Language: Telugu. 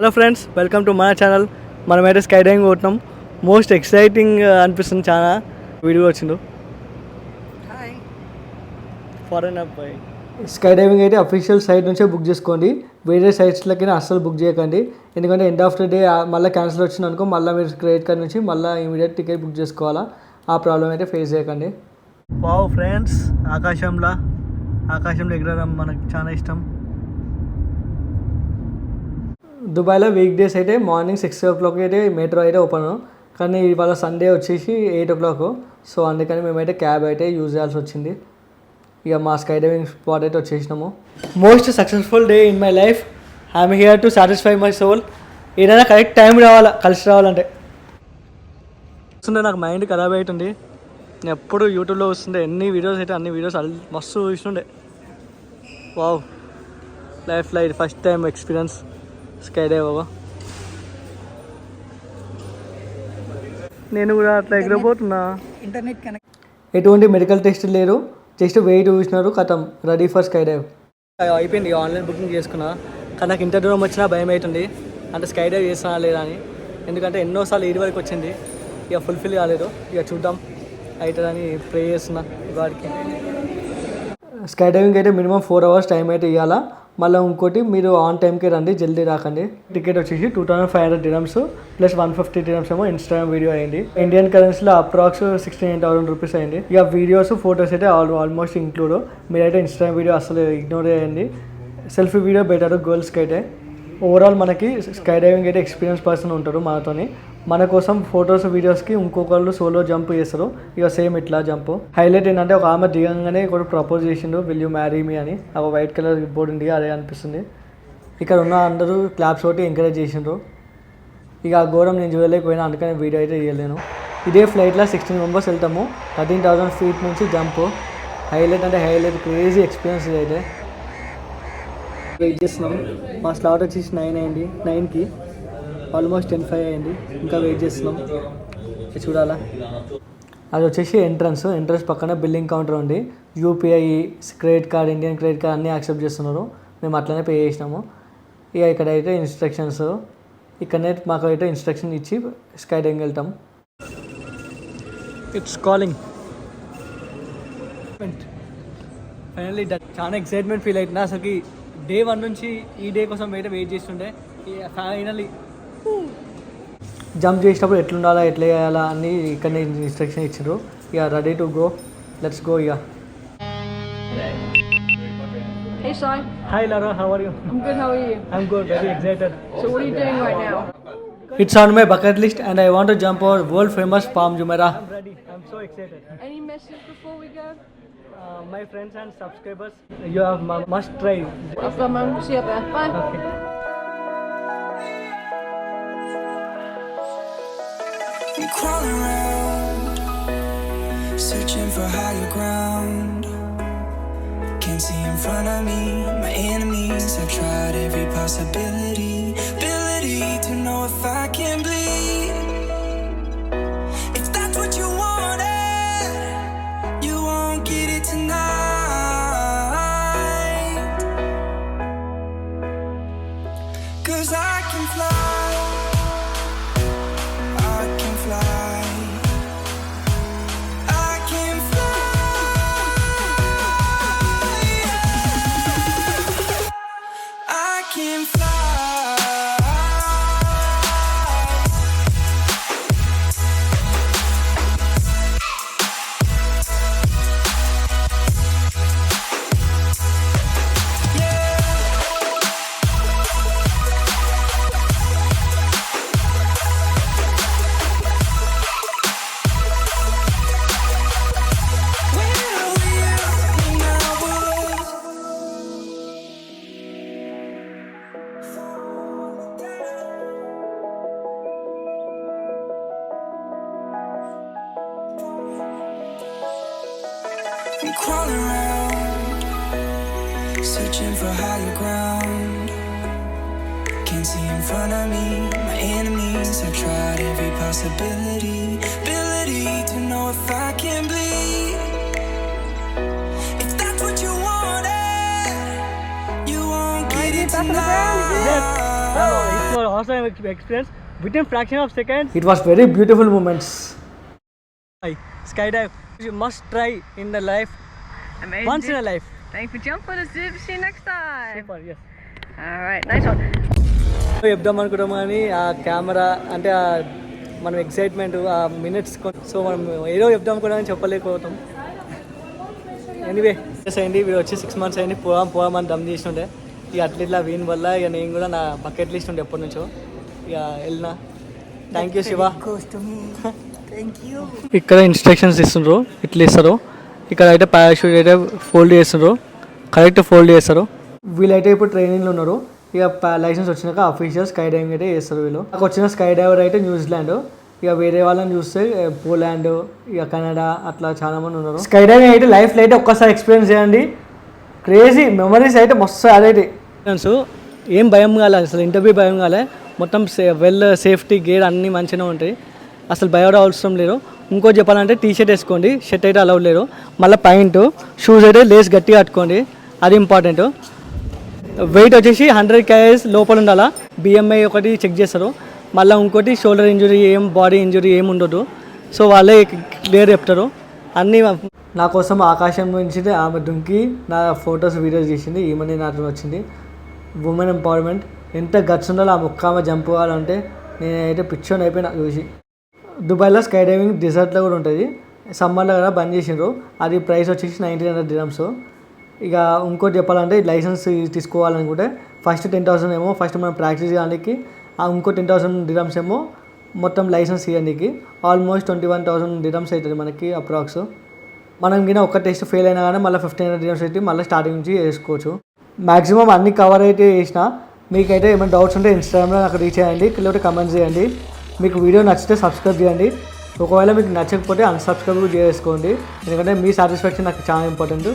హలో ఫ్రెండ్స్, వెల్కమ్ టు మన ఛానల్. మనమైతే స్కై డైవింగ్ పోతున్నాం. మోస్ట్ ఎక్సైటింగ్ అనిపిస్తుంది. చాలా వీడియో వచ్చిండు ఫారెన్ అబ్బాయి. స్కై డైవింగ్ అయితే అఫీషియల్ సైట్ నుంచే బుక్ చేసుకోండి. వేరే సైట్స్లకైనా అస్సలు బుక్ చేయకండి. ఎందుకంటే ఎండ్ ఆఫ్ ద డే మళ్ళీ క్యాన్సిల్ వచ్చింది అనుకో, మళ్ళీ మీరు క్రెడిట్ కార్డ్ నుంచి మళ్ళీ ఇమీడియట్ టికెట్ బుక్ చేసుకోవాలా. ఆ ప్రాబ్లం అయితే ఫేస్ చేయకండి. వావ్ ఫ్రెండ్స్, ఆకాశంలో ఎగరడం మనకు చాలా ఇష్టం. దుబాయ్లో వీక్ డేస్ అయితే మార్నింగ్ 6 o'clock అయితే మెట్రో అయితే ఓపెన్, కానీ ఇవాళ సండే వచ్చేసి 8 o'clock. సో అందుకని మేమైతే క్యాబ్ అయితే యూజ్ చేయాల్సి వచ్చింది. ఇక మా స్కై డైవింగ్ స్పాట్ అయితే వచ్చేసినాము. Most successful day in my life. I'm here to satisfy my soul. ఏదైనా కరెక్ట్ టైం కలిసి రావాలంటే వస్తుండే నాకు మైండ్ ఖరాబ్ అవుతుంది. నేను ఎప్పుడు యూట్యూబ్లో వస్తుండే అన్ని వీడియోస్ మస్తు చూస్తుండే. వావ్, లైఫ్లో ఇది first time experience sky dive. నేను కూడా అట్లా ఎగరబోతున్నా. ఇంటర్నెట్ కనెక్ట్, ఎటువంటి మెడికల్ టెస్ట్ లేరు, జస్ట్ వెయిట్ చూసినారు, కథం రెడీ ఫర్ స్కై డైవ్. అయిపోయింది, ఆన్లైన్ బుకింగ్ చేసుకున్నా. కానీ నాకు ఇంత దూరం వచ్చినా భయం అవుతుంది, అంటే స్కై డైవ్ చేస్తానా లేదా అని. ఎందుకంటే ఎన్నోసార్లు ఈడి వరకు వచ్చింది, ఇక ఫుల్ఫిల్ కాలేదు. ఇక చూద్దాం అవుతుందని ప్రే చేస్తున్నా గాడ్కి. స్కై డైవింగ్ అయితే మినిమం 4 hours టైం అయితే ఇవ్వాలా. మళ్ళీ ఇంకోటి, మీరు ఆన్ టైంకి రండి, జల్దీ రాకండి. టికెట్ వచ్చేసి 2500 dirhams ప్లస్ 150 dirhams ఏమో ఇన్స్టాగ్రామ్ వీడియో అయింది. ఇండియన్ కరెన్సీలో అప్రాక్స్ 68,000 rupees అయింది. ఇక వీడియోస్ ఫొటోస్ అయితే ఆల్మోస్ట్ ఇంక్లూడ్. మీరైతే ఇన్స్టాగ్రామ్ వీడియో అసలు ఇగ్నోర్ చేయండి. సెల్ఫీ వీడియో బెటర్ గర్ల్స్కి అయితే. ఓవరాల్ మనకి స్కై డైవింగ్ అయితే ఎక్స్పీరియన్స్ పర్సన్ ఉంటారు మనతోని. మన కోసం ఫొటోస్ వీడియోస్కి ఇంకొకళ్ళు సోలో జంప్ చేస్తారు. ఇక సేమ్ ఇట్లా జంప్. హైలైట్ ఏంటంటే ఒక ఆమె దిగంగానే ఇక్కడ ప్రపోజ్ చేసిండు, విల్ యూ మ్యారీ మీ అని. ఒక వైట్ కలర్ బోర్డు ఉంది, అదే అనిపిస్తుంది. ఇక్కడ ఉన్న అందరూ క్లాప్స్ ఒకటి ఎంకరేజ్ చేసిండ్రు. ఇక ఆ ఘోరం నేను చూడలేకపోయినా, అందుకని వీడియో అయితే తీయలేను. ఇదే ఫ్లైట్లో 16 members వెళ్తాము. 13,000 feet నుంచి జంప్. హైలైట్ అంటే హైలైట్, క్రేజీ ఎక్స్పీరియన్స్ ఇదైతే. వెయిట్ చేస్తున్నాం. మా స్లాట్ వచ్చేసి 9 అయింది. 9కి ఆల్మోస్ట్ 10:05 అయింది. ఇంకా వెయిట్ చేస్తున్నాం, చూడాలా. అది వచ్చేసి ఎంట్రన్స్ పక్కన బిల్లింగ్ కౌంటర్ ఉంది. UPI, credit card, Indian credit card అన్నీ యాక్సెప్ట్ చేస్తున్నారు. మేము అట్లనే పే చేసినాము. ఇక ఇక్కడైతే ఇన్స్ట్రక్షన్స్, ఇక్కడనే మాకు అయితే ఇన్స్ట్రక్షన్ ఇచ్చి స్కై డైవింగ్ వెళ్తాం. It's calling. ఫైనల్లీ చాలా ఎక్సైట్మెంట్ ఫీల్ అవుతుంది. అసలుకి డే 1 నుంచి ఈ డే కోసం వెయిట్ చేస్తుండే. ఫైనల్లీ జంప్ చేసేటప్పుడు ఎట్లుండాలా, ఎట్లా చేయాలా అన్నీ ఇక్కడ ఇన్స్ట్రక్షన్ ఇచ్చారు. ఇక ready to go, let's go. ఇక Hey Sai. Hi Lara, how are you? I'm good, how are you? I'm good, very excited. So what are you doing right now? It's on my bucket list and I want to jump over world famous Palm Jumeirah. I'm ready, I'm so excited. Any message before we go? My friends and subscribers, you have must try. Awesome, man. See you up there. Bye. Okay. I'm crawling around, searching for higher ground. Can't see in front of me, my enemies. I've tried every possibility, ability to know if I can bleed. If that's what you wanted, you won't get it tonight. 'Cause I can fly. I'm crawling around, searching for higher ground. Can't see in front of me, my enemies. I've tried every possibility, ability to know if I can bleed. If that's what you wanted, you won't get it tonight. It's an awesome experience. Within fraction of seconds, it was very beautiful moments. Skydive, you must try in the life. Amazing. Once in a life. Thanks for jumping us. See you next time. Super, yes. All right, nice one. చెప్దాం అనుకుంటాం కానీ ఆ కెమెరా అంటే మనం ఎక్సైట్మెంట్ ఆ మినిట్స్ సో మనం ఏదో చెప్దాం అనుకుంటాం చెప్పలేకపోతాం. ఎనీవే అయింది వీడు వచ్చి 6 months అయింది పోదాం అని దమ్ చేస్తుండే ఇక అట్లా వీని వల్ల ఇక నేను కూడా నా బకెట్ లిస్ట్ ఉండే ఎప్పటి నుంచో ఇక వెళ్ళినా. Thank you Shiva. ఇక్కడ ఇన్స్ట్రక్షన్స్ ఇస్తుండ్రు ఇట్లా ఇస్తారు. ఇక్కడ అయితే పారాషూట్ అయితే ఫోల్డ్ చేస్తుండ్రు, కరెక్ట్ ఫోల్డ్ చేస్తారు. వీళ్ళైతే ఇప్పుడు ట్రైనింగ్లో ఉన్నారు. ఇక లైసెన్స్ వచ్చినాక అఫీషియల్ స్కై డైవింగ్ అయితే చేస్తారు వీళ్ళు. నాకు వచ్చిన స్కై డైవర్ అయితే న్యూజిలాండ్, ఇక వేరే వాళ్ళని చూస్తే పోలాండ్, ఇక కెనడా అట్లా చాలా మంది ఉన్నారు. స్కై డైవింగ్ అయితే లైఫ్లో అయితే ఒక్కసారి ఎక్స్పీరియన్స్ చేయండి. క్రేజీ మెమరీస్ అయితే మస్తు అదైతే ఏం భయం కాలేదు, అసలు ఇంటర్వ్యూ భయం కాలే. మొత్తం సేఫ్టీ గేర్ అన్నీ మంచిగా ఉంటాయి, అసలు భయం అవసరం లేదు. ఇంకోటి చెప్పాలంటే టీ-షర్ట్ వేసుకోండి, షర్ట్ అయితే అలౌడ్ లేదు. మళ్ళీ పాయింట్ షూస్ అయితే లేస్ గట్టిగా కట్టుకోండి, అది ఇంపార్టెంట్. వెయిట్ వచ్చేసి 100 kgs లోపల ఉండాలా. BMI ఒకటి చెక్ చేస్తారు. మళ్ళీ ఇంకోటి షోల్డర్ ఇంజురీ బాడీ ఇంజురీ ఏమి ఉండదు. సో వాళ్ళే క్లియర్ చెప్తారు అన్నీ. నా కోసం ఆకాశం నుంచి ఆమె దుంకి నా ఫొటోస్ వీడియోస్ చేసింది. ఈమె నాకు వచ్చింది. ఉమెన్ ఎంపవర్మెంట్ ఎంత గట్స్ ఉండాలో ఆ ముక్క ఆమె జంప్ అవ్వాలంటే నేనైతే పిచ్చోని అయిపోయినా చూసి. దుబాయ్లో స్కై డైవింగ్ డిజర్ట్లో కూడా ఉంటుంది. సమ్మర్లో కూడా బంద్ చేసిండ్రు. అది ప్రైస్ వచ్చేసి 1900 dirhams. ఇక ఇంకోటి చెప్పాలంటే లైసెన్స్ తీసుకోవాలనుకుంటే ఫస్ట్ 10,000 ఏమో ఫస్ట్ మనం ప్రాక్టీస్ చేయడానికి, ఇంకో 10,000 dirhams ఏమో మొత్తం లైసెన్స్ ఇవ్వడానికి. ఆల్మోస్ట్ 21,000 dirhams అవుతుంది మనకి అప్రాక్స్. మనం కింద ఒక్క టెస్ట్ ఫెయిల్ అయినా కానీ మళ్ళీ 1,500 dirhams అయితే మళ్ళీ స్టార్టింగ్ నుంచి చేసుకోవచ్చు. మ్యాక్సిమం అన్ని కవర్ అయితే చేసిన. మీకైతే ఏమైనా డౌట్స్ ఉంటే ఇన్స్టాగ్రామ్లో నాకు రీచ్ చేయండి, లేకపోతే కమెంట్స్ చేయండి. మీకు వీడియో నచ్చితే సబ్స్క్రైబ్ చేయండి. ఒకవేళ మీకు నచ్చకపోతే అన్సబ్స్క్రైబ్ చేసుకోండి, ఎందుకంటే మీ సాటిస్ఫాక్షన్ నాకు చాలా ఇంపార్టెంట్.